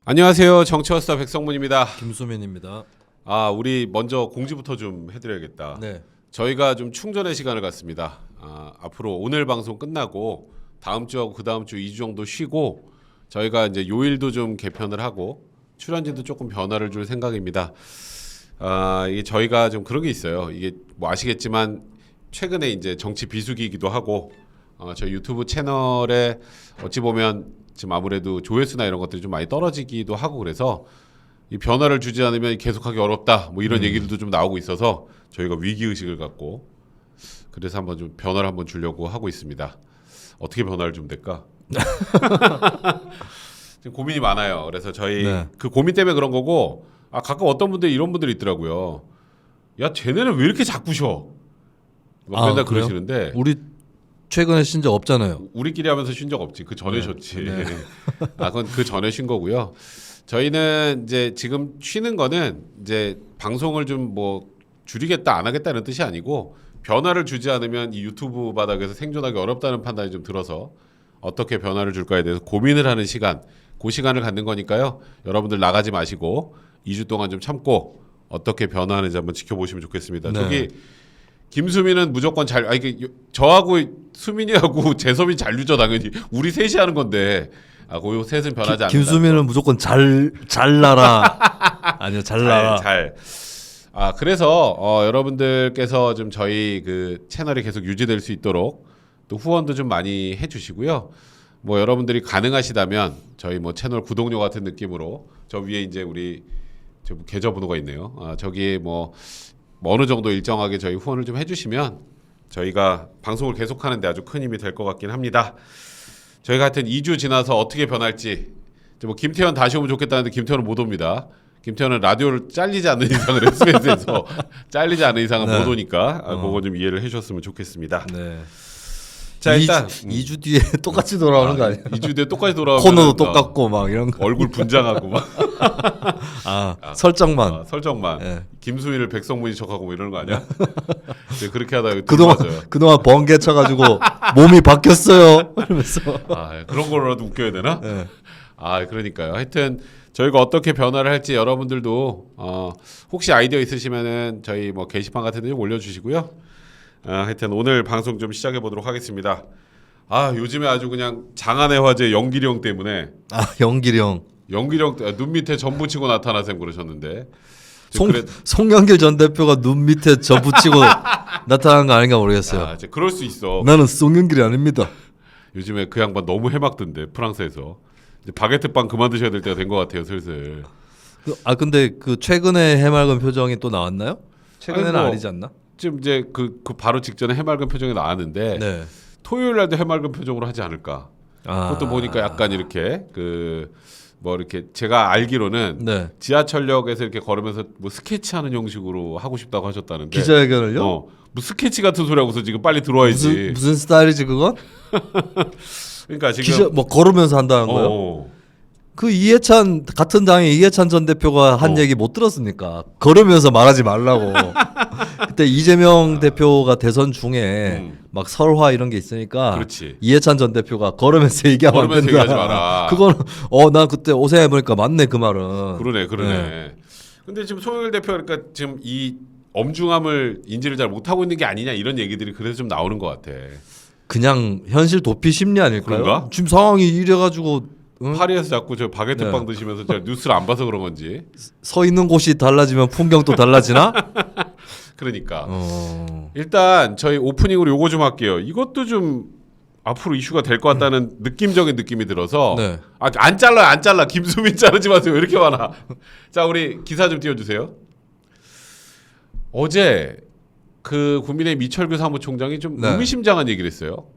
안녕하세요. 정치화스타 백성문입니다. 김수민입니다. 우리 먼저 공지부터 좀 해드려야겠다. 네. 저희가 좀 충전의 시간을 갖습니다. 앞으로 오늘 방송 끝나고 다음 주하고 그 다음 주 2주 정도 쉬고 저희가 이제 요일도 좀 개편을 하고 출연진도 조금 변화를 줄 생각입니다. 이게 저희가 좀 그런 게 있어요. 이게 뭐 아시겠지만 최근에 이제 정치 비수기이기도 하고 저희 유튜브 채널에 어찌 보면 지금 아무래도 조회수나 이런 것들이 좀 많이 떨어지기도 하고 그래서 이 변화를 주지 않으면 계속하기 어렵다 뭐 이런 얘기들도 좀 나오고 있어서 저희가 위기의식을 갖고 그래서 한번 좀 변화를 한번 주려고 하고 있습니다. 어떻게 변화를 좀 될까? 지금 고민이 많아요. 그래서 저희 그 고민 때문에 그런 거고 가끔 어떤 분들이 이런 분들이 있더라고요. 야 쟤네는 왜 이렇게 자꾸 쉬어? 맨날 그러시는데 우리 최근에 쉰 적 없잖아요. 우리끼리 하면서 쉰 적 없지. 그 전에 쉬었지. 그건 그 전에 쉰 거고요. 저희는 이제 지금 쉬는 거는 이제 방송을 좀 뭐 줄이겠다 안 하겠다는 뜻이 아니고 변화를 주지 않으면 이 유튜브 바닥에서 생존하기 어렵다는 판단이 좀 들어서 어떻게 변화를 줄까에 대해서 고민을 하는 시간, 그 시간을 갖는 거니까요. 여러분들 나가지 마시고 2주 동안 좀 참고 어떻게 변화하는지 한번 지켜보시면 좋겠습니다. 저기 김수민은 무조건 이게 저하고 수민이하고 재섭이 잔류죠 당연히. 우리 셋이 하는 건데 그 셋은 변하지 않는다. 김수민은 무조건 잘나라. 아니요 잘나라. 그래서 여러분들께서 좀 저희 그 채널이 계속 유지될 수 있도록 또 후원도 좀 많이 해주시고요. 뭐 여러분들이 가능하시다면 저희 뭐 채널 구독료 같은 느낌으로 저 위에 이제 우리 저 계좌번호가 있네요. 저기 뭐 어느 정도 일정하게 저희 후원을 좀 해주시면 저희가 방송을 계속하는데 아주 큰 힘이 될 것 같긴 합니다. 저희가 하여튼 2주 지나서 어떻게 변할지 뭐 김태현 다시 오면 좋겠다는데 김태현은 못 옵니다. 김태현은 라디오를 잘리지 않는 이상은 SBS에서 잘리지 않는 이상은 못 오니까 그거 좀 이해를 해주셨으면 좋겠습니다. 네. 자 일단 2주 뒤에 똑같이 돌아오는 거 아니야? 2주 뒤에 똑같이 돌아오면 코너도 똑같고 막 이런 거. 얼굴 분장하고 막 설정만. 설정만. 네. 김수민을 백성문이 척하고 뭐 이러는 거 아니야? 그렇게 하다가 그동안 번개 쳐가지고 몸이 바뀌었어요. 이러면서. 그런 거라도 웃겨야 되나? 네. 그러니까요. 하여튼 저희가 어떻게 변화를 할지 여러분들도 혹시 아이디어 있으시면은 저희 뭐 게시판 같은 데 좀 올려주시고요. 하여튼 오늘 방송 좀 시작해 보도록 하겠습니다. 요즘에 아주 그냥 장안의 화제 영길이 형 때문에. 영길이 형. 영길이 형 눈 밑에 전 붙이고 나타나셈 그러셨는데. 송영길 전 대표가 눈 밑에 전 붙이고 나타난 거 아닌가 모르겠어요. 그럴 수 있어. 나는 송영길이 아닙니다. 요즘에 그 양반 너무 해막던데 프랑스에서. 이제 바게트 빵 그만 드셔야 될 때가 된 것 같아요 슬슬. 근데 그 최근에 해맑은 표정이 또 나왔나요? 최근에는 아니지 않나? 지금 이제 그 바로 직전에 해맑은 표정이 나왔는데 토요일 날도 해맑은 표정으로 하지 않을까. 그것도 보니까 약간 이렇게 이렇게 제가 알기로는 지하철역에서 이렇게 걸으면서 뭐 스케치하는 형식으로 하고 싶다고 하셨다는데. 기자회견을요? 뭐 스케치 같은 소리 하고서 지금 빨리 들어와야지. 무슨 스타일이지 그건? 그러니까 지금 뭐 걸으면서 한다는 거예요? 그 이해찬 같은 당의 이해찬 전 대표가 한 얘기 못 들었습니까? 걸으면서 말하지 말라고. 그때 이재명 대표가 대선 중에 막 설화 이런 게 있으니까 그렇지. 이해찬 전 대표가 걸으면서 얘기하면 안 된다. 얘기하지 마라. 그거는 난 그때 오세해 보니까 맞네 그 말은. 그러네. 근데 지금 송영길 대표 그러니까 지금 이 엄중함을 인지를 잘 못하고 있는 게 아니냐 이런 얘기들이 그래서 좀 나오는 것 같아. 그냥 현실 도피 심리 아닐까요? 그런가? 지금 상황이 이래가지고 파리에서 자꾸 저 바게트 빵 드시면서 제가 뉴스를 안 봐서 그런 건지. 서 있는 곳이 달라지면 풍경도 달라지나? 그러니까 일단 저희 오프닝으로 요거 좀 할게요. 이것도 좀 앞으로 이슈가 될 것 같다는 느낌적인 느낌이 들어서 안 잘라 김수민 자르지 마세요. 왜 이렇게 많아? 자 우리 기사 좀 띄워주세요. 어제 그 국민의힘 이철규 사무총장이 좀 의미심장한 얘기를 했어요.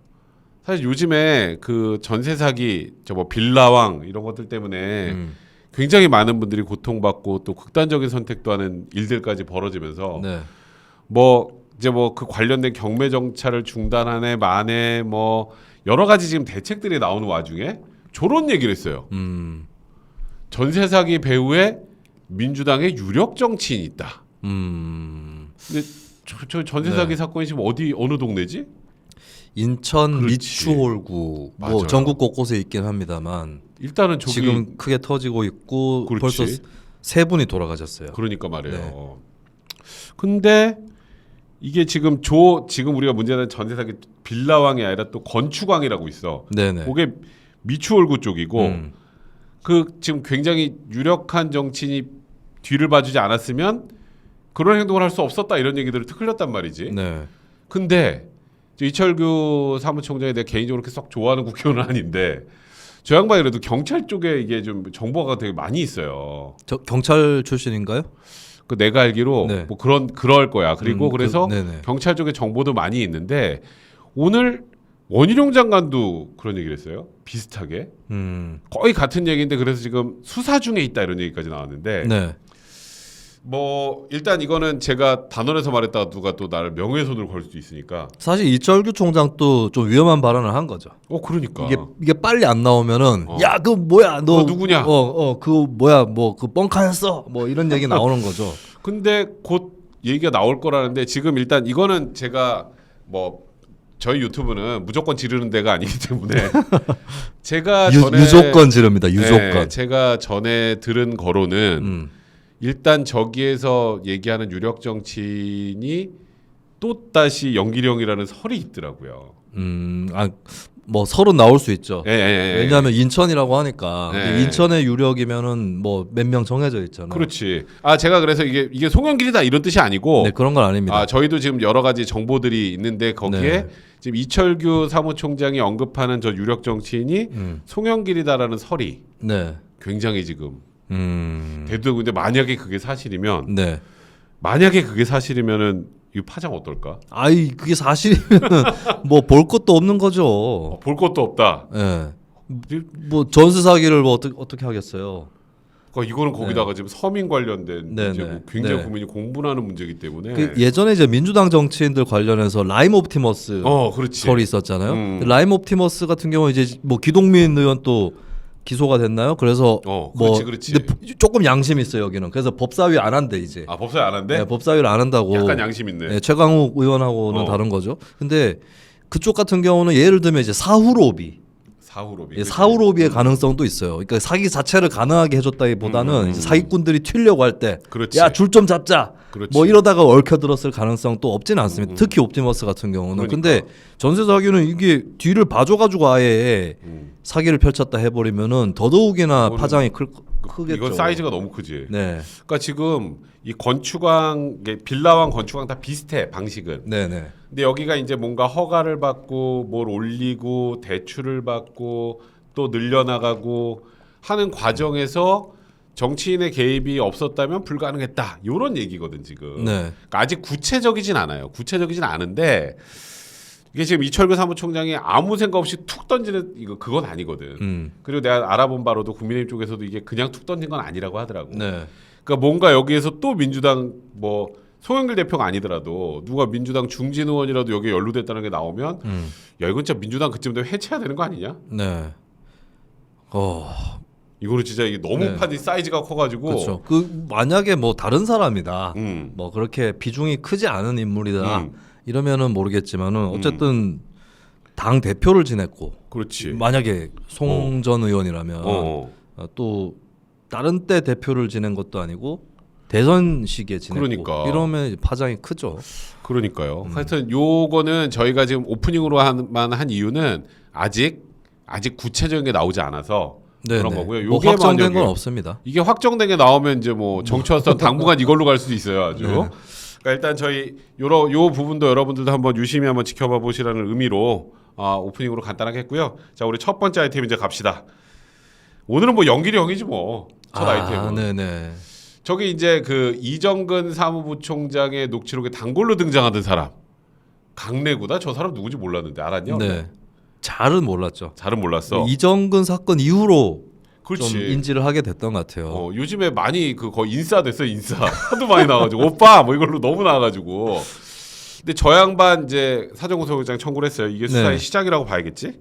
사실 요즘에 그 전세 사기, 뭐 빌라왕 이런 것들 때문에 굉장히 많은 분들이 고통받고 또 극단적인 선택도 하는 일들까지 벌어지면서 이제 그 관련된 경매 정찰을 중단하네 마네 뭐 여러 가지 지금 대책들이 나오는 와중에 저런 얘기를 했어요. 전세 사기 배후에 민주당의 유력 정치인이 있다. 근데 저 전세 사기 사건이 지금 어느 동네지? 인천 그렇지. 미추홀구 맞아요. 뭐 전국 곳곳에 있긴 합니다만 일단은 저기 지금 크게 터지고 있고 그렇지. 벌써 세 분이 돌아가셨어요. 그러니까 말이에요. 네. 근데 이게 지금 지금 우리가 문제는 전세 사기 빌라왕이 아니라 또 건축왕이라고 있어. 네네. 그게 미추홀구 쪽이고 음. 그 지금 굉장히 유력한 정치인이 뒤를 봐주지 않았으면 그런 행동을 할 수 없었다 이런 얘기들을 흘렸단 말이지. 네. 근데 이철규 사무총장이 내가 개인적으로 그렇게 썩 좋아하는 국회의원은 아닌데 저 양반이 그래도 경찰 쪽에 이게 좀 정보가 되게 많이 있어요. 저 경찰 출신인가요? 그 내가 알기로 네. 뭐 그럴 거야. 그리고 그래서 네네. 경찰 쪽에 정보도 많이 있는데 오늘 원희룡 장관도 그런 얘기를 했어요. 비슷하게 거의 같은 얘기인데 그래서 지금 수사 중에 있다 이런 얘기까지 나왔는데 네. 뭐 일단 이거는 제가 단언해서 말했다가 누가 또 나를 명예훼손으로 걸 수도 있으니까. 사실 이철규 총장도 좀 위험한 발언을 한 거죠. 그러니까 이게 빨리 안 나오면은 어. 야, 그 뭐야? 너 누구냐? 그 뭐야? 뭐 그 뻥카였어? 뭐 이런 얘기 나오는 거죠. 근데 곧 얘기가 나올 거라는데 지금 일단 이거는 제가 뭐 저희 유튜브는 무조건 지르는 데가 아니기 때문에 제가 전에 유조건 지릅니다. 유조건. 네, 제가 전에 들은 거로는 일단 저기에서 얘기하는 유력 정치인이 또 다시 연기령이라는 설이 있더라고요. 뭐 서로 나올 수 있죠. 예. 왜냐하면 인천이라고 하니까 네. 인천의 유력이면은 뭐 몇 명 정해져 있잖아요. 그렇지. 제가 그래서 이게 송영길이다 이런 뜻이 아니고 네, 그런 건 아닙니다. 저희도 지금 여러 가지 정보들이 있는데 거기에 네. 지금 이철규 사무총장이 언급하는 저 유력 정치인이 송영길이다라는 설이 네. 굉장히 지금 대두되고 있는데 만약에 그게 사실이면 네. 이 파장 어떨까? 아이 그게 사실이면은 뭐 볼 것도 없는 거죠. 볼 것도 없다. 예. 뭐 전세 사기를 뭐 어떻게 하겠어요. 그러니까 이거는 거기다가 지금 서민 관련된 네, 문제고 네. 굉장히 네. 국민이 공분하는 문제이기 때문에 그 예전에 이제 민주당 정치인들 관련해서 라임 옵티머스 그렇지. 설이 있었잖아요. 라임 옵티머스 같은 경우 이제 뭐 기동민 의원 또 기소가 됐나요? 그래서 그렇지. 근데 조금 양심이 있어요 여기는. 그래서 법사위 안 한대 이제. 법사위 안 한대? 네, 법사위를 안 한다고. 약간 양심 있네. 네, 최강욱 의원하고는 다른 거죠. 근데 그쪽 같은 경우는 예를 들면 이제 사후로비. 사후로비. 예, 사후로비의 가능성도 있어요. 그러니까 사기 자체를 가능하게 해줬다기보다는 이제 사기꾼들이 튀려고 할 때, 그렇지. 야 줄 좀 잡자. 그렇지. 뭐 이러다가 얽혀들었을 가능성도 없지는 않습니다. 특히 옵티머스 같은 경우는. 그러니까. 근데 전세 사기는 이게 뒤를 봐줘가지고 아예 사기를 펼쳤다 해버리면은 더더욱이나 이거는 파장이 크겠죠. 이건 사이즈가 너무 크지. 네, 그러니까 지금 이 건축왕, 빌라왕, 건축왕 다 비슷해 방식은. 네, 네. 근데 여기가 이제 뭔가 허가를 받고 뭘 올리고 대출을 받고 또 늘려나가고 하는 과정에서 정치인의 개입이 없었다면 불가능했다. 이런 얘기거든 지금. 네. 그러니까 아직 구체적이진 않아요. 구체적이진 않은데 이게 지금 이철규 사무총장이 아무 생각 없이 툭 던지는 그건 아니거든. 그리고 내가 알아본 바로도 국민의힘 쪽에서도 이게 그냥 툭 던진 건 아니라고 하더라고. 네. 그러니까 뭔가 여기에서 또 민주당 뭐 송영길 대표가 아니더라도 누가 민주당 중진 의원이라도 여기에 연루됐다는 게 나오면 야 이건 진짜 민주당 그쯤 되면 해체해야 되는 거 아니냐? 네. 이거는 진짜 이게 너무 네. 판이 사이즈가 커가지고. 그렇죠. 그 만약에 뭐 다른 사람이다. 음. 뭐 그렇게 비중이 크지 않은 인물이다. 음. 이러면은 모르겠지만은 어쨌든 당 대표를 지냈고 그렇지. 만약에 송 전 의원이라면 어. 또 다른 때 대표를 지낸 것도 아니고 대선 시기에 지냈고 그러니까. 이러면 이제 파장이 크죠. 그러니까요. 하여튼 요거는 저희가 지금 오프닝으로 한 이유는 아직 구체적인 게 나오지 않아서 그런 네네. 거고요. 뭐 요게 확정된 만약에 건 없습니다. 이게 확정된 게 나오면 이제 뭐 정치화선 당분간 이걸로 갈 수도 있어요, 아주. 네. 그러니까 일단 저희 요 부분도 여러분들도 한번 유심히 한번 지켜봐 보시라는 의미로 오프닝으로 간단하게 했고요. 자, 우리 첫 번째 아이템 이제 갑시다. 오늘은 뭐 연기리 형이지 뭐. 첫 아이템은. 네네. 저기 이제 그 이정근 사무부총장의 녹취록에 단골로 등장하던 사람. 강래구다. 저 사람 누군지 몰랐는데 알았냐? 네. 잘은 몰랐죠. 잘은 몰랐어. 이정근 사건 이후로 그렇지. 좀 인지를 하게 됐던 것 같아요. 요즘에 많이 거의 인싸 됐어 인싸. 하도 많이 나와가지고 오빠 뭐 이걸로 너무 나와가지고. 근데 저 양반 이제 사전구속영장 청구를 했어요. 이게 수사의 네. 시작이라고 봐야겠지?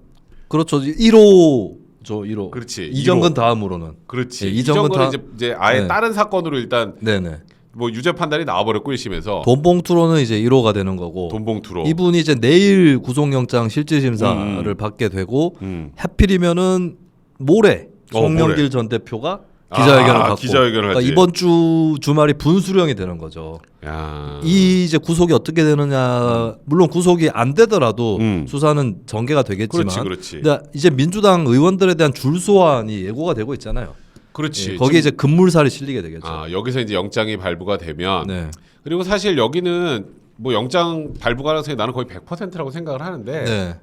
그렇죠. 1호죠, 1호. 그렇지. 이정근 1호. 다음으로는. 그렇지. 네, 이정근은 이정근 이제 아예 네. 다른 사건으로 일단 네네. 뭐 유죄 판단이 나와버렸고 1심에서 돈봉투로는 이제 1호가 되는 거고 돈봉투로. 이분이 이제 내일 구속영장 실질심사를 받게 되고 하필이면은 모레 송영길 모레. 전 대표가 기자회견을 갖고 기자회견을 그러니까 하지. 이번 주 주말이 분수령이 되는 거죠. 야. 이 이제 구속이 어떻게 되느냐 물론 구속이 안 되더라도 수사는 전개가 되겠지만 그렇지. 근데 이제 민주당 의원들에 대한 줄 소환이 예고가 되고 있잖아요. 그렇지. 예, 거기에 이제 급물살이 실리게 되겠죠. 여기서 이제 영장이 발부가 되면 네. 그리고 사실 여기는 뭐 영장 발부 가능성이 나는 거의 100%라고 생각을 하는데 네.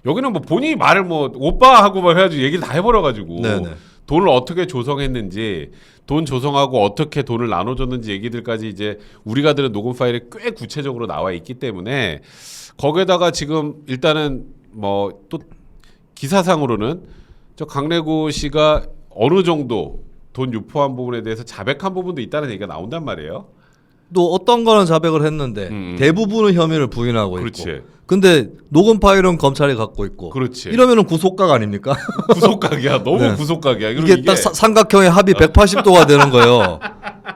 여기는 뭐 본인이 말을 뭐 오빠 하고 막 해가지고 얘기를 다 해버려가지고 네, 네. 돈을 어떻게 조성했는지 돈 조성하고 어떻게 돈을 나눠줬는지 얘기들까지 이제 우리가 들은 녹음 파일에 꽤 구체적으로 나와 있기 때문에 거기에다가 지금 일단은 뭐 또 기사상으로는 저 강래구 씨가 어느 정도 돈 유포한 부분에 대해서 자백한 부분도 있다는 얘기가 나온단 말이에요. 또 어떤 거는 자백을 했는데 대부분은 혐의를 부인하고 그렇지. 있고. 근데 녹음 파일은 검찰이 갖고 있고. 그렇지. 이러면은 구속각 아닙니까? 구속각이야. 너무 네. 구속각이야. 이게 딱 삼각형의 합이 180도가 되는 거예요.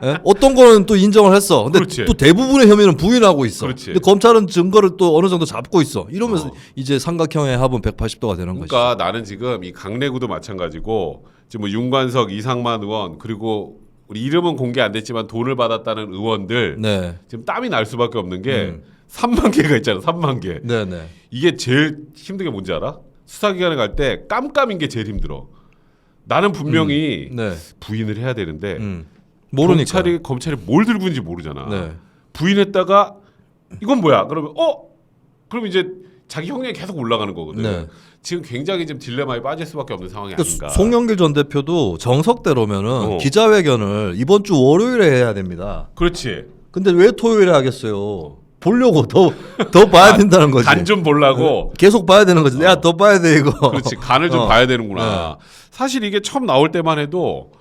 예? 어떤 거는 또 인정을 했어. 근데 그렇지. 또 대부분의 혐의는 부인하고 있어. 그렇지. 근데 검찰은 증거를 또 어느 정도 잡고 있어. 이러면서 이제 삼각형의 합은 180도가 되는 거죠. 그러니까 나는 지금 이 강래구도 마찬가지고 지금 뭐 윤관석, 이상만 의원 그리고 우리 이름은 공개 안 됐지만 돈을 받았다는 의원들 네. 지금 땀이 날 수밖에 없는 게 3만 개가 있잖아. 3만 개. 네, 네. 이게 제일 힘든 게 뭔지 알아? 수사기관에 갈 때 깜깜인 게 제일 힘들어. 나는 분명히 네. 부인을 해야 되는데 모르니까. 검찰이 뭘 들고 있는지 모르잖아. 네. 부인했다가 이건 뭐야? 그러면 그럼 이제 자기 형량이 계속 올라가는 거거든. 네. 지금 굉장히 좀 딜레마에 빠질 수밖에 없는 상황이 그러니까 아닌가. 송영길 전 대표도 정석대로면은 기자회견을 이번 주 월요일에 해야 됩니다. 그렇지. 근데 왜 토요일에 하겠어요? 보려고 더 봐야 된다는 거지. 간 좀 보려고. 계속 봐야 되는 거지. 야, 더 봐야 돼 이거. 그렇지. 간을 좀 봐야 되는구나. 사실 이게 처음 나올 때만 해도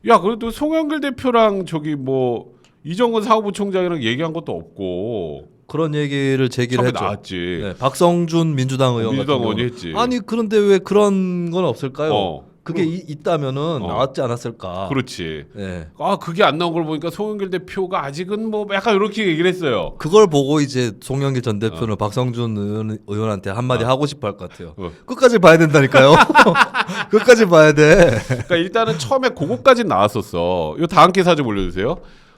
야 그래도 송영길 대표랑 저기 뭐 이정근 사무부총장이랑 얘기한 것도 없고 그런 얘기를 제기를 처음에 했죠. 나왔지. 네, 박성준 민주당 의원 민주당 같은 의원이 경우는. 했지. 아니 그런데 왜 그런 건 없을까요? 그게 그럼- 있다면은 나왔지 않았을까? 그렇지. 네. 그게 안 나온 걸 보니까 송영길 대표가 아직은 뭐 약간 이렇게 얘기를 했어요. 그걸 보고 이제 송영길 전 대표는 박성준 의원한테 한마디 하고 싶어 할 것 같아요. 끝까지 봐야 된다니까요. 끝까지 봐야 돼. 그러니까 일단은 처음에 그거까지 나왔었어. 요 다음 기사 좀 올려주세요.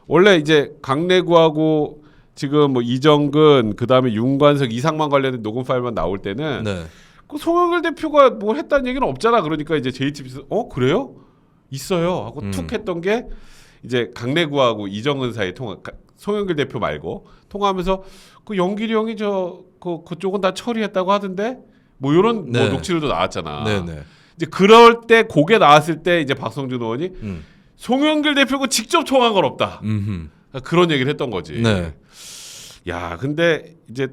원래 이제 강래구하고 지금 뭐 이정근 그다음에 윤관석 이상만 관련된 녹음 파일만 나올 때는 네. 그 송영길 대표가 뭘 했다는 얘기는 없잖아. 그러니까 이제 JTBC에서 그래요? 있어요 하고 툭 했던 게 이제 강래구하고 이정근 사이 통화. 송영길 대표 말고 통화하면서 그 영길이 형이 그쪽은 다 처리했다고 하던데 뭐 이런 네. 뭐 녹취들도 나왔잖아. 네네. 이제 그럴 때 그게 나왔을 때 이제 박성준 의원이 송영길 대표가 직접 통화한 건 없다. 그런 얘기를 했던 거지. 네. 야, 근데 이제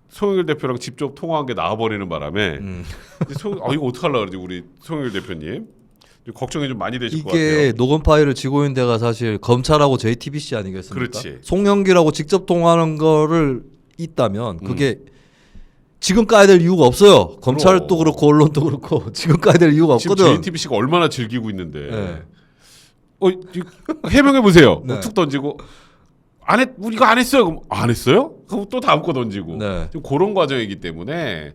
송영길 대표랑 직접 통화한 게 나와버리는 바람에 이제 이거 어떡하려고 그러지 우리 송영길 대표님. 좀 걱정이 좀 많이 되실 것 같아요. 이게 녹음 파일을 쥐고 있는 데가 사실 검찰하고 JTBC 아니겠습니까? 그렇지. 송영길하고 직접 통화하는 거를 있다면 그게 지금 까야 될 이유가 없어요. 검찰도 그럼. 그렇고 언론도 그렇고 지금 까야 될 이유가 지금 없거든. JTBC가 얼마나 즐기고 있는데. 네. 해명해 보세요. 네. 툭 던지고 우리가 안 했어요. 그럼 안 했어요? 그럼 또 다음 거 던지고. 네. 좀 그런 과정이기 때문에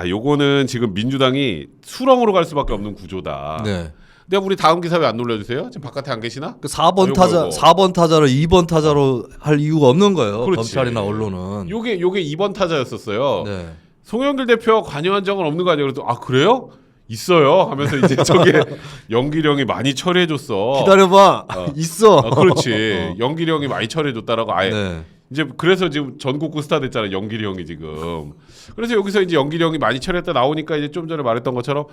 요거는 지금 민주당이 수렁으로 갈 수밖에 없는 구조다. 네. 근데 우리 다음 기사 왜 안 놀려주세요? 지금 바깥에 안 계시나? 그 4번 요거, 타자 요거. 4번 타자를 2번 타자로 할 이유가 없는 거예요. 그렇지. 검찰이나 언론은. 요게 2번 타자였었어요. 네. 송영길 대표가 관여한 적은 없는 거 아니에요? 그래서 그래요? 있어요. 하면서 이제 저게 연기령이 많이 처리해줬어. 기다려봐. 있어. 그렇지. 연기령이 많이 처리해줬다라고 아예 네. 이제 그래서 지금 전국구 스타 됐잖아. 연기리 형이 지금. 그래서 여기서 이제 연기리 형이 많이 처리했다 나오니까 이제 좀 전에 말했던 것처럼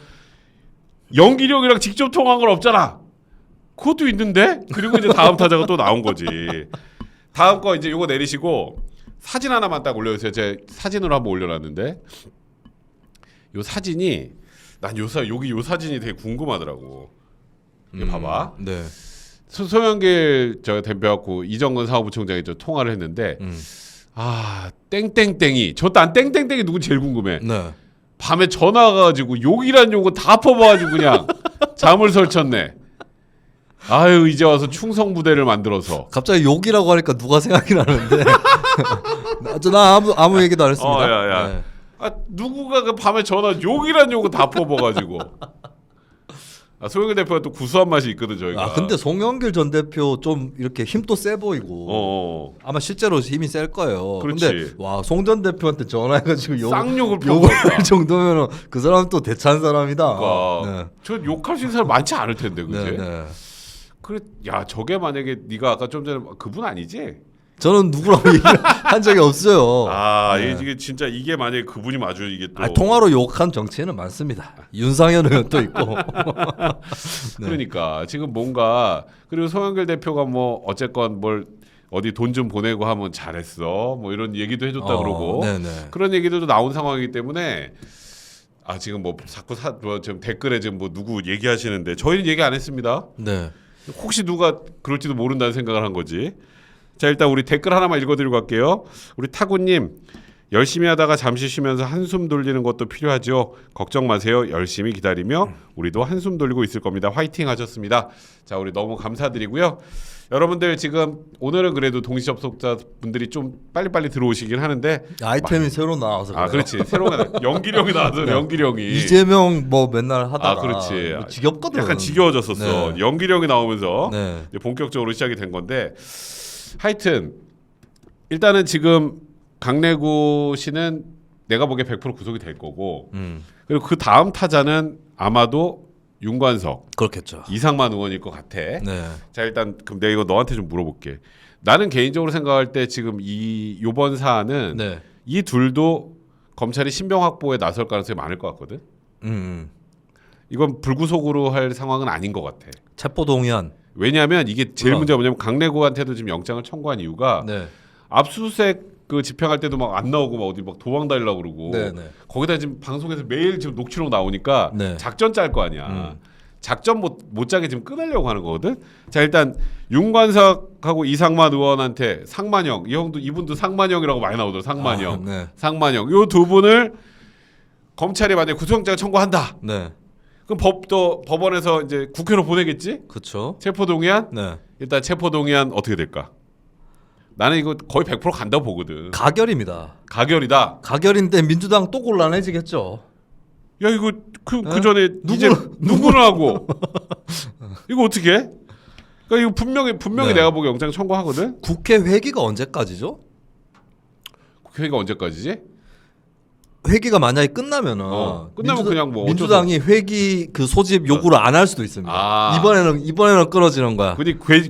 연기리 형이랑 직접 통화한 건 없잖아. 그것도 있는데. 그리고 이제 다음 타자가 또 나온 거지. 다음 거 이제 요거 내리시고 사진 하나만 딱 올려주세요. 제가 사진으로 한번 올려놨는데 요 사진이 난 요 사진이 되게 궁금하더라고. 이거 봐봐. 네. 송영길 대표하고 이정근 사무부총장이 통화를 했는데 땡땡땡이 난 땡땡땡이 누구 제일 궁금해. 네. 밤에 전화 와가지고 욕이란 욕은 다 퍼봐가지고 그냥 잠을 설쳤네. 아유 이제 와서 충성 부대를 만들어서. 갑자기 욕이라고 하니까 누가 생각이 나는데 나 아무 얘기도 안 했습니다. 야야. 네. 아 누구가 그 밤에 전화 욕이란 욕을 다 뽑아가지고. 아, 송영길 대표가 또 구수한 맛이 있거든 저희가. 아 근데 송영길 전 대표 좀 이렇게 힘도 세 보이고 아마 실제로 힘이 셀 거예요. 그렇지. 근데 와 송 전 대표한테 전화해가지고 쌍욕을 욕을 펴고 할 정도면은 그 사람 또 대찬 사람이다. 그러니까 저 욕할 수 있는 사람 많지 않을 텐데 그지? 네, 네. 그래 야 저게 만약에 네가 아까 좀 전에 그분 아니지? 저는 누구랑 얘기를 한 적이 없어요. 아 네. 이게 진짜 이게 만약에 그분이 마주 이게 또 통화로 욕한 정치인은 많습니다. 윤상현 의원도 있고. 네. 그러니까 지금 뭔가 그리고 송영길 대표가 뭐 어쨌건 뭘 어디 돈 좀 보내고 하면 잘했어 뭐 이런 얘기도 해줬다 그러고 네네. 그런 얘기들도 나온 상황이기 때문에 아 지금 뭐 자꾸 뭐 지금 댓글에 지금 뭐 누구 얘기하시는데 저희는 얘기 안 했습니다. 네. 혹시 누가 그럴지도 모른다는 생각을 한 거지. 자 일단 우리 댓글 하나만 읽어드리고 갈게요. 우리 타구님 열심히 하다가 잠시 쉬면서 한숨 돌리는 것도 필요하죠. 걱정 마세요. 열심히 기다리며 우리도 한숨 돌리고 있을 겁니다. 화이팅 하셨습니다. 자 우리 너무 감사드리고요. 여러분들 지금 오늘은 그래도 동시 접속자 분들이 좀 빨리빨리 들어오시긴 하는데 아이템이 새로 나와서 아 그렇지 새로운 연기령이 나와서 네. 연기령이 이재명 뭐 맨날 하다가 아 그렇지 뭐 지겹거든. 약간 지겨워졌었어. 네. 연기령이 나오면서 네. 이제 본격적으로 시작이 된 건데 하여튼 일단은 지금 강래구 씨는 내가 보기에 100% 구속이 될 거고 그리고 그 다음 타자는 아마도 윤관석 그렇겠죠. 이상만 의원일 것 같아. 네. 자 일단 그럼 내가 이거 너한테 좀 물어볼게. 나는 개인적으로 생각할 때 지금 요번 사안은 네. 이 둘도 검찰이 신병 확보에 나설 가능성이 많을 것 같거든. 이건 불구속으로 할 상황은 아닌 것 같아. 체포 동의안. 왜냐하면 이게 제일 그럼. 문제가 뭐냐면 강래구한테도 지금 영장을 청구한 이유가 네. 압수수색 그 집행할 때도 막 안 나오고 막 어디 막 도망 다니려고 그러고 네, 네. 거기다 지금 방송에서 매일 지금 녹취록 나오니까 네. 작전 짤 거 아니야. 작전 못 짜게 지금 끊으려고 하는 거거든. 자 일단 윤관석하고 이상만 의원한테 상만형 이분도 상만형이라고 많이 나오더라고. 상만형, 아, 네. 상만형 요 두 분을 검찰이 만약 구속영장을 청구한다. 네. 그럼 법원에서 이제 국회로 보내겠지? 그렇죠. 체포동의안? 네. 일단 체포동의안 어떻게 될까? 나는 이거 거의 100% 간다고 보거든. 가결입니다. 가결이다. 가결인데 민주당 또 곤란해지겠죠. 야 이거 그 네? 전에 이제 누구는 하고 이거 어떻게 해? 그러니까 이거 분명히 네. 내가 보기 영장 청구하거든. 국회 회기가 언제까지죠? 국회가 언제까지지? 회기가 만약에 끝나면은 끝나면 그냥 뭐 민주당이 회기 그 소집 요구를 안 할 수도 있습니다. 아. 이번에는 끊어지는 거야.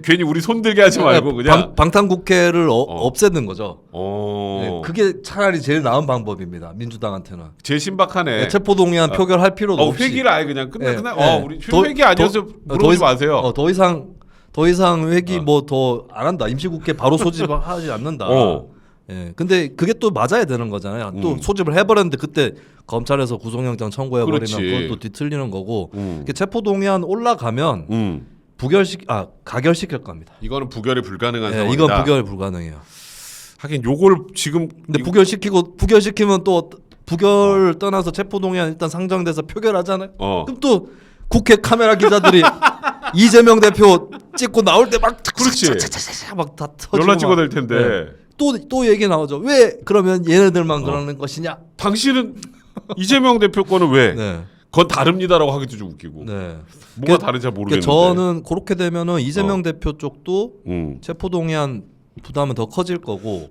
괜히 우리 손들게 하지 말고 그냥. 방탄국회를 없애는 거죠. 어. 네, 그게 차라리 제일 나은 방법입니다. 민주당한테는. 제일 신박하네. 네, 체포동의안 표결할 필요도 없이. 회기를 아예 그냥 네, 끝나. 네. 우리 회기 아니어서 물어보지 마세요. 더 이상 회기 뭐 더 안 한다. 임시국회 바로 소집하지 않는다. 예. 근데 그게 또 맞아야 되는 거잖아요. 또 소집을 해버렸는데 그때 검찰에서 구속영장 청구해버리면 그렇지. 그것도 뒤틀리는 거고. 체포동의안 올라가면 가결시킬 겁니다. 이거는 부결이 불가능한 예, 상황이다. 이건 부결 불가능해요. 하긴 요거를 지금 근데 부결시키면 또 부결 떠나서 체포동의안 일단 상정돼서 표결하잖아요. 그럼 또 국회 카메라 기자들이 이재명 대표 찍고 나올 때 막 그렇지. 막다 터지고 연락 찍어야 될 막. 텐데. 네. 또 얘기 나오죠. 왜 그러면 얘네들만 그러는 것이냐? 당신은 이재명 대표 거는 왜? 네. 그건 다릅니다라고 하기도 좀 웃기고. 네. 뭐가 다른지 잘 모르겠는데. 저는 그렇게 되면은 이재명 대표 쪽도 체포동의안 부담은 더 커질 거고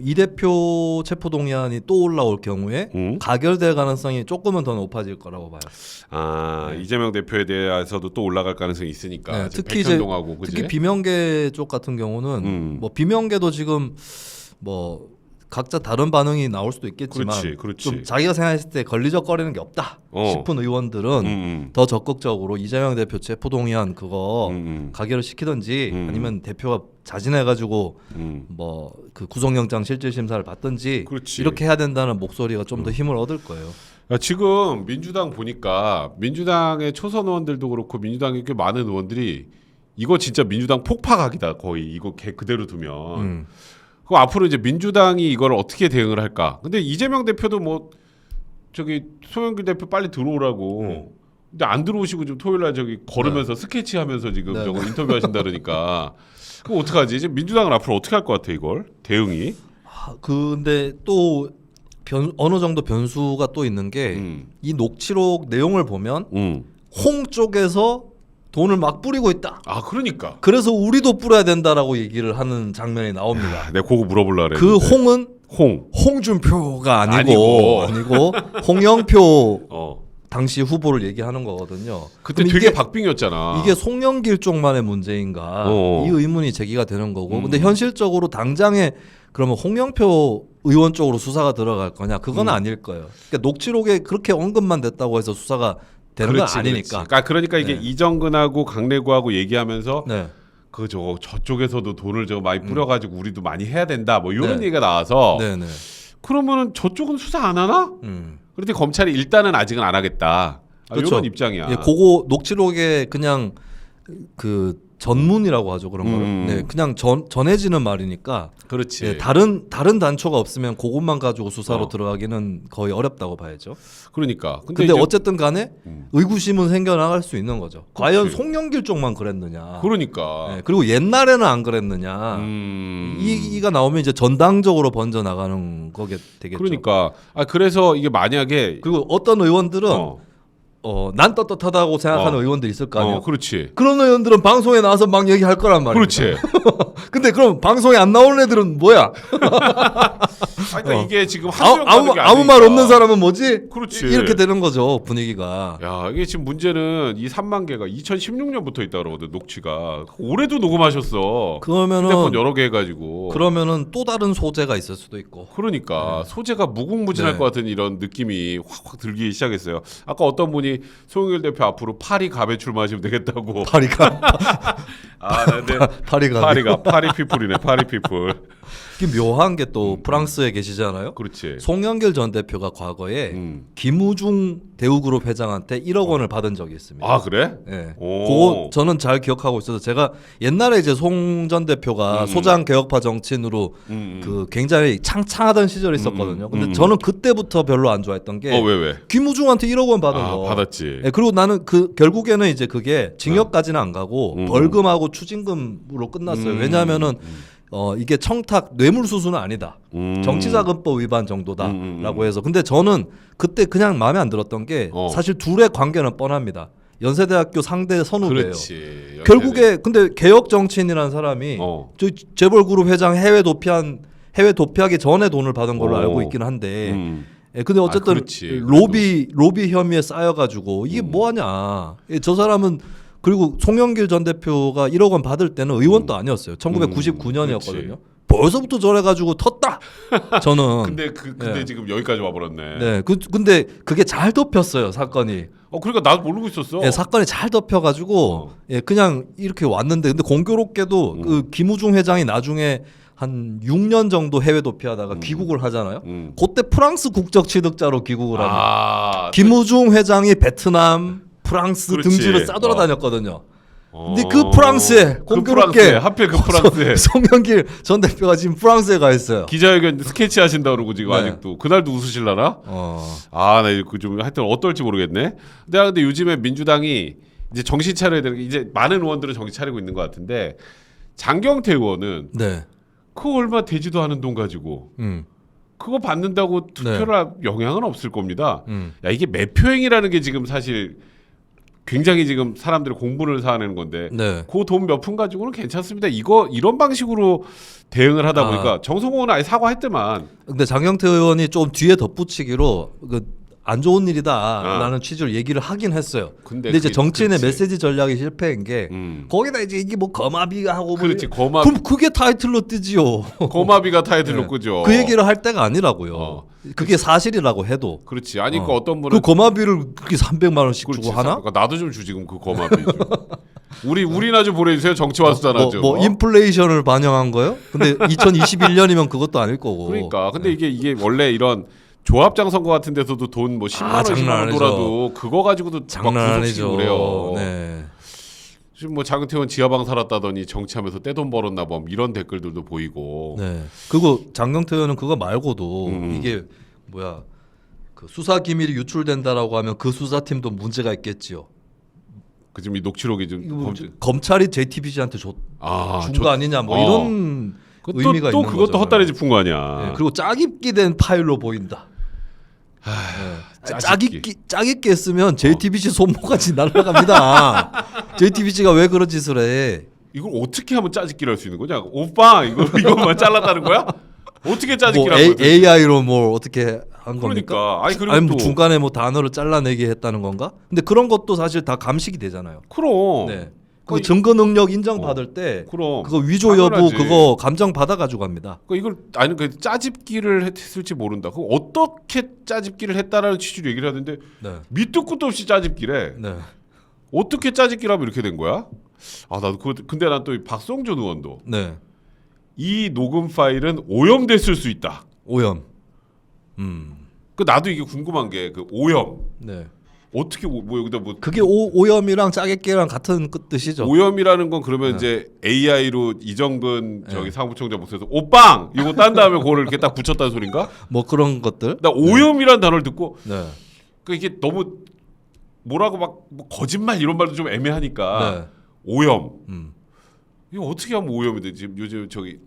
이 대표 체포동의안이 또 올라올 경우에 가결될 가능성이 조금은 더 높아질 거라고 봐요. 네. 이재명 대표에 대해서도 또 올라갈 가능성이 있으니까. 네, 특히 백현동하고, 그치? 특히 비명계 쪽 같은 경우는 뭐 비명계도 지금 뭐 각자 다른 반응이 나올 수도 있겠지만 그렇지. 좀 자기가 생각했을 때 걸리적거리는 게 없다 싶은 의원들은 더 적극적으로 이재명 대표 체포동의안 그거 가결을 시키든지 아니면 대표가 자진해가지고 뭐 그 구속영장 실질심사를 받든지 그렇지. 이렇게 해야 된다는 목소리가 좀 더 힘을 얻을 거예요. 야, 지금 민주당 보니까 민주당의 초선 의원들도 그렇고 민주당의 꽤 많은 의원들이 이거 진짜 민주당 폭파각이다 거의 이거 그대로 두면. 그럼 앞으로 이제 민주당이 이걸 어떻게 대응을 할까? 근데 이재명 대표도 뭐 저기 송영길 대표 빨리 들어오라고 근데 안 들어오시고 지금 토요일 날 저기 걸으면서 스케치하면서 지금 네. 저거 인터뷰하신다 그러니까 그럼 어떡하지? 이제 민주당은 앞으로 어떻게 할 것 같아 이걸 대응이? 근데 또 어느 정도 변수가 또 있는 게 이 녹취록 내용을 보면 홍 쪽에서 돈을 막 뿌리고 있다. 아 그러니까. 그래서 우리도 뿌려야 된다라고 얘기를 하는 장면이 나옵니다. 내가 그거 물어보려고 그랬는데. 그 홍은 홍. 홍준표가 아니고. 아니고 홍영표 어. 당시 후보를 얘기하는 거거든요. 그때 그럼 되게 박빙이었잖아. 이게 송영길 쪽만의 문제인가 어. 이 의문이 제기가 되는 거고 근데 현실적으로 당장에 그러면 홍영표 의원 쪽으로 수사가 들어갈 거냐 그건 아닐 거예요. 그러니까 녹취록에 그렇게 언급만 됐다고 해서 수사가 되는 건 아니니까. 그러니까 이게 네. 이정근하고 강래구하고 얘기하면서 네. 그 저쪽에서도 돈을 저 많이 뿌려가지고 우리도 많이 해야 된다 뭐 이런 네. 얘기가 나와서 네네. 그러면은 저쪽은 수사 안 하나? 그런데 검찰이 일단은 아직은 안 하겠다. 그렇죠. 이런 입장이야. 예, 그거 녹취록에 그냥 그 전문이라고 하죠 그런 거를. 네, 그냥 전해지는 말이니까. 그렇지. 예, 다른 단초가 없으면 그것만 가지고 수사로 어. 들어가기는 거의 어렵다고 봐야죠. 그러니까. 근데 이제 어쨌든 간에 의구심은 생겨나갈 수 있는 거죠. 과연 그렇지. 송영길 쪽만 그랬느냐. 그러니까. 예, 그리고 옛날에는 안 그랬느냐. 이가 나오면 이제 전당적으로 번져 나가는 거게 되겠죠. 그러니까. 그래서 이게 만약에 그리고 어떤 의원들은 난 떳떳하다고 생각하는 어. 의원들이 있을 거 아니에요. 그렇지. 그런 의원들은 방송에 나와서 막 얘기할 거란 말이에요. 그렇지. 근데 그럼 방송에 안 나오는 애들은 뭐야? 그러니까 이게 지금 한두 명 아무 말 없는 사람은 뭐지? 그렇지. 이렇게 되는 거죠 분위기가. 야 이게 지금 문제는 이 3만 개가 2016년부터 있다 그러거든 녹취가 올해도 녹음하셨어. 그러면은 휴대폰 여러 개 해가지고. 그러면은 또 다른 소재가 있을 수도 있고. 그러니까 소재가 무궁무진할 네. 것 같은 이런 느낌이 확 들기 시작했어요. 아까 어떤 분이 송영길 대표 앞으로 파리 갑에 출마하시면 되겠다고. 파리가 근데 파리가 파리 피플이네. 파리 피플. 이게 묘한 게 또 프랑스에 계시잖아요. 그렇지. 송영길 전 대표가 과거에 음. 김우중 대우그룹 회장한테 1억 원을 받은 적이 있습니다. 아 그래? 예. 오. 그거 저는 잘 기억하고 있어서 제가 옛날에 이제 송 전 대표가 소장 개혁파 정치인으로 그 굉장히 창창하던 시절이 있었거든요. 근데 저는 그때부터 별로 안 좋아했던 게 왜? 김우중한테 1억 원 받은 거. 받았지. 예, 그리고 나는 그 결국에는 이제 그게 징역까지는 안 가고 벌금하고 추징금으로 끝났어요. 왜냐하면은 이게 청탁 뇌물수수는 아니다. 정치자금법 위반 정도다라고 해서. 근데 저는 그때 그냥 마음에 안 들었던 게 사실 둘의 관계는 뻔합니다. 연세대학교 상대 선후배예요. 그렇지. 결국에 근데 개혁 정치인이라는 사람이 저 재벌그룹 회장 해외 도피하기 전에 돈을 받은 걸로 알고 있긴 한데. 예, 근데 어쨌든 그렇지. 로비 혐의에 쌓여가지고 이게 뭐하냐. 예, 저 사람은 그리고 송영길 전 대표가 1억 원 받을 때는 의원도 아니었어요. 1999년이었거든요. 벌써부터 저래가지고 텄다. 저는. 근데 지금 여기까지 와버렸네. 네, 근데 그게 잘 덮였어요 사건이. 그러니까 나도 모르고 있었어. 예, 사건이 잘 덮여가지고 예, 그냥 이렇게 왔는데 근데 공교롭게도 그 김우중 회장이 나중에 한 6년 정도 해외 도피하다가 귀국을 하잖아요. 그때 프랑스 국적 취득자로 귀국을 합니다. 김우중 회장이 베트남, 프랑스 그렇지. 등지를 싸돌아다녔거든요. 근데 그 프랑스에 공교롭게 하필 그 프랑스에 송영길 전 대표가 지금 프랑스에 가 있어요. 기자회견 스케치 하신다 그러고 지금 네. 아직도 그날도 웃으실라나? 나 이거 좀 하여튼 어떨지 모르겠네. 근데 요즘에 민주당이 이제 정신 차려야 되는 게 이제 많은 의원들은 정신 차리고 있는 것 같은데 장경태 의원은 네. 그거 얼마 되지도 않은 돈 가지고 그거 받는다고 투표를 할 영향은 없을 겁니다. 야 이게 매표행이라는 게 지금 사실 굉장히 지금 사람들이 공분을 사는 건데 네. 그 돈 몇 푼 가지고는 괜찮습니다. 이런 방식으로 대응을 하다 보니까 정성호 의원은 아예 사과했더만. 근데 장경태 의원이 좀 뒤에 덧붙이기로 안 좋은 일이다라는 취지로 얘기를 하긴 했어요. 근데 이제 정치인의 메시지 전략이 실패한 게 거기다 이제 이게 뭐 거마비가 하고 그렇지 그럼 그게 타이틀로 뜨지요. 거마비가 타이틀로 끄죠. 그 얘기를 할 때가 아니라고요. 그게 사실이라고 해도. 그렇지. 아니 그 어떤 분은 그 거마비를 그렇게 300만 원씩 주고 하나? 그러니까 나도 좀 주지 그 거마비 좀. 우리나 좀 보내주세요. 정치와 수단화 좀. 뭐 인플레이션을 반영한 거요? 근데 2021년이면 그것도 아닐 거고. 그러니까 근데 이게 원래 이런 조합장 선거 같은 데서도 돈 뭐 10만 원, 10만 원 돌아도 그거 가지고도 장난 아니죠. 그래요. 네. 지금 뭐 장태원 지하방 살았다더니 정치하면서 떼돈 벌었나 봐 이런 댓글들도 보이고. 네. 그리고 장경태 의원은 그거 말고도 이게 뭐야 그 수사 기밀이 유출된다라고 하면 그 수사팀도 문제가 있겠지요. 그 지금 이 녹취록이 좀 이거 검찰이 JTBC한테 준 거 아니냐 뭐 이런 의미가 또 있는 그것도 거잖아요. 헛다리 짚은 거 아니야. 네, 그리고 짜깁기 된 파일로 보인다. 짜깁기 했으면 JTBC 손모가지 날아갑니다. JTBC가 왜 그런 짓을 해? 이걸 어떻게 하면 짜집기를 할 수 있는 거냐? 오빠 이것만 잘랐다는 거야? 어떻게 짜집기를 뭐 한 거야? AI로 뭐 어떻게 한 겁니까? 그러니까 아니 그리고 아니 뭐 또 중간에 뭐 단어를 잘라내게 했다는 건가? 근데 그런 것도 사실 다 감식이 되잖아요. 그럼 네. 그 증거 능력 인정 받을 때 그럼 그거 위조 여부 당연하지. 그거 감정 받아 가지고 갑니다. 그러니까 이걸 아니 그 짜집기를 했을지 모른다. 그 어떻게 짜집기를 했다라는 취지로 얘기를 하는데 네. 밑도 끝도 없이 짜집기래. 네. 어떻게 짜집기를 하면 이렇게 된 거야? 아 나도 근데 난 또 박성준 의원도 네. 이 녹음 파일은 오염됐을 수 있다. 오염. 그 나도 이게 궁금한 게 그 오염 네. 어떻게 뭐 여기다 뭐 그게 오염이랑 짜깁기랑 같은 뜻이죠. 오염이라는 건 그러면 이제 AI로 이정근 저기 사무총장 목소리에서 오빵 이거 딴 다음에 그거를 이렇게 딱 붙였다는 소린가? 뭐 그런 것들. 나 오염이라는 단어를 듣고 네. 그 이게 너무 뭐라고 막뭐 거짓말 이런 말도 좀 애매하니까 네. 오염 음. 이거 어떻게 하면 오염이 되지? 지금 요즘 저기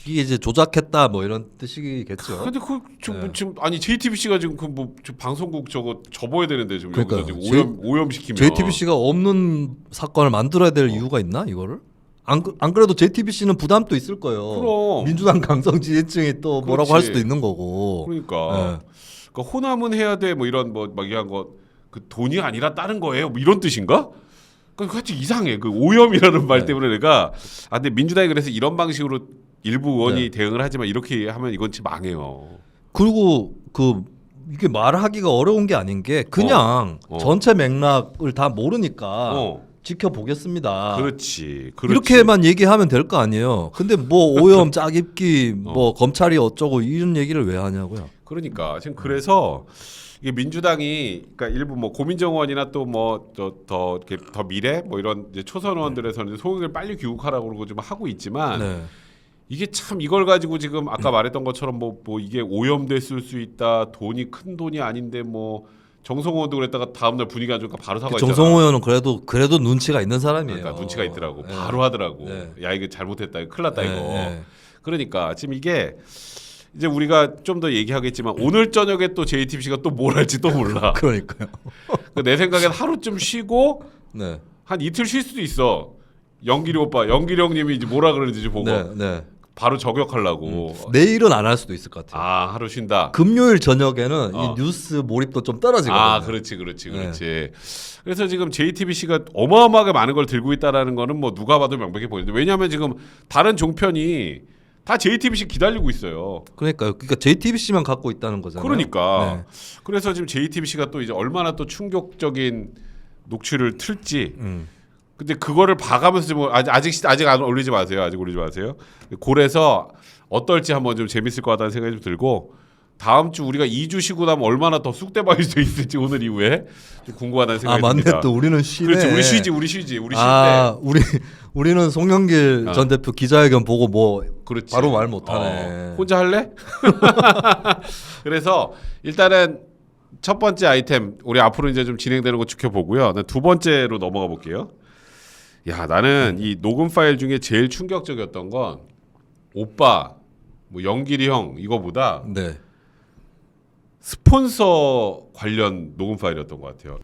이게 이제 조작했다 뭐 이런 뜻이겠죠. 근데 그 네. 지금 아니 JTBC가 지금 그 뭐 방송국 저거 접어야 되는데 지금 그러니까요. 여기서 지금 오염시키면 JTBC가 없는 사건을 만들어야 될 이유가 있나 이거를? 안 그래도 JTBC는 부담도 있을 거예요. 그럼. 민주당 강성 지지층이 또 뭐라고 그렇지. 할 수도 있는 거고. 그러니까 네. 그러니까 호남은 해야 돼 뭐 이런 뭐 막 이한 거 그 돈이 아니라 다른 거예요 뭐 이런 뜻인가? 그러니까 하여튼 이상해 그 오염이라는 말 네. 때문에 내가 근데 민주당이 그래서 이런 방식으로 일부 의원이 네. 대응을 하지만 이렇게 하면 이건 진짜 망해요. 그리고 그 이게 말하기가 어려운 게 아닌 게 그냥 전체 전체 맥락을 다 모르니까 어. 지켜보겠습니다. 그렇지. 이렇게만 얘기하면 될 거 아니에요. 근데 뭐 오염 짜깁기 뭐 검찰이 어쩌고 이런 얘기를 왜 하냐고요. 그러니까 지금 그래서 이게 민주당이 그러니까 일부 뭐 고민정 의원이나 또 뭐 더 이렇게 더 미래 뭐 이런 이제 초선 의원들에서는 소극을 빨리 귀국하라고 그러고 좀 하고 있지만 네. 이게 참 이걸 가지고 지금 아까 말했던 것처럼 뭐 이게 오염됐을 수 있다 돈이 큰 돈이 아닌데 뭐 정성호 의원도 그랬다가 다음날 분위기 안 좋으니까 바로 사과했잖아. 정성호 의원은 그래도 눈치가 있는 사람이에요. 그러니까 눈치가 있더라고. 네. 바로 하더라고. 네. 야 이거 잘못했다. 이거 큰일 났다 네, 이거. 네. 그러니까 지금 이게 이제 우리가 좀 더 얘기하겠지만 오늘 저녁에 또 JTBC가 또 뭘 할지 또 몰라. 그러니까요. 내 생각엔 하루쯤 쉬고 네. 한 이틀 쉴 수도 있어. 영길이 오빠, 영길이 형님이 이제 뭐라 그러는지 보고 네, 네. 바로 저격하려고. 내일은 안 할 수도 있을 것 같아요. 아 하루 쉰다. 금요일 저녁에는 어. 이 뉴스 몰입도 좀 떨어지거든요. 아 그렇지. 그래서 지금 JTBC가 어마어마하게 많은 걸 들고 있다라는 거는 뭐 누가 봐도 명백해 보이는데 왜냐하면 지금 다른 종편이 다 JTBC 기다리고 있어요. 그러니까요. 그러니까 JTBC만 갖고 있다는 거잖아요. 그러니까 네. 그래서 지금 JTBC가 또 이제 얼마나 또 충격적인 녹취를 틀지. 근데 그거를 봐가면서 좀 아직 안 올리지 마세요. 아직 올리지 마세요. 그래서 어떨지 한번 좀 재밌을 것 같다는 생각이 좀 들고 다음 주 우리가 2주 쉬고 나면 얼마나 더 쑥대박일 수 있을지 오늘 이후에 좀 궁금하다는 생각이 듭니다. 맞네. 또 우리는 쉬네. 그렇지. 우리 쉬지. 우리 쉴 아, 우리는 송영길 전 대표 기자회견 보고 뭐 그렇지. 바로 말 못하네. 혼자 할래? 그래서 일단은 첫 번째 아이템 우리 앞으로 이제 좀 진행되는 거 지켜보고요. 두 번째로 넘어가 볼게요. 야 나는 이 녹음 파일 중에 제일 충격적이었던 건 오빠 뭐 영길이 형 이거보다 네. 스폰서 관련 녹음 파일이었던 것 같아요.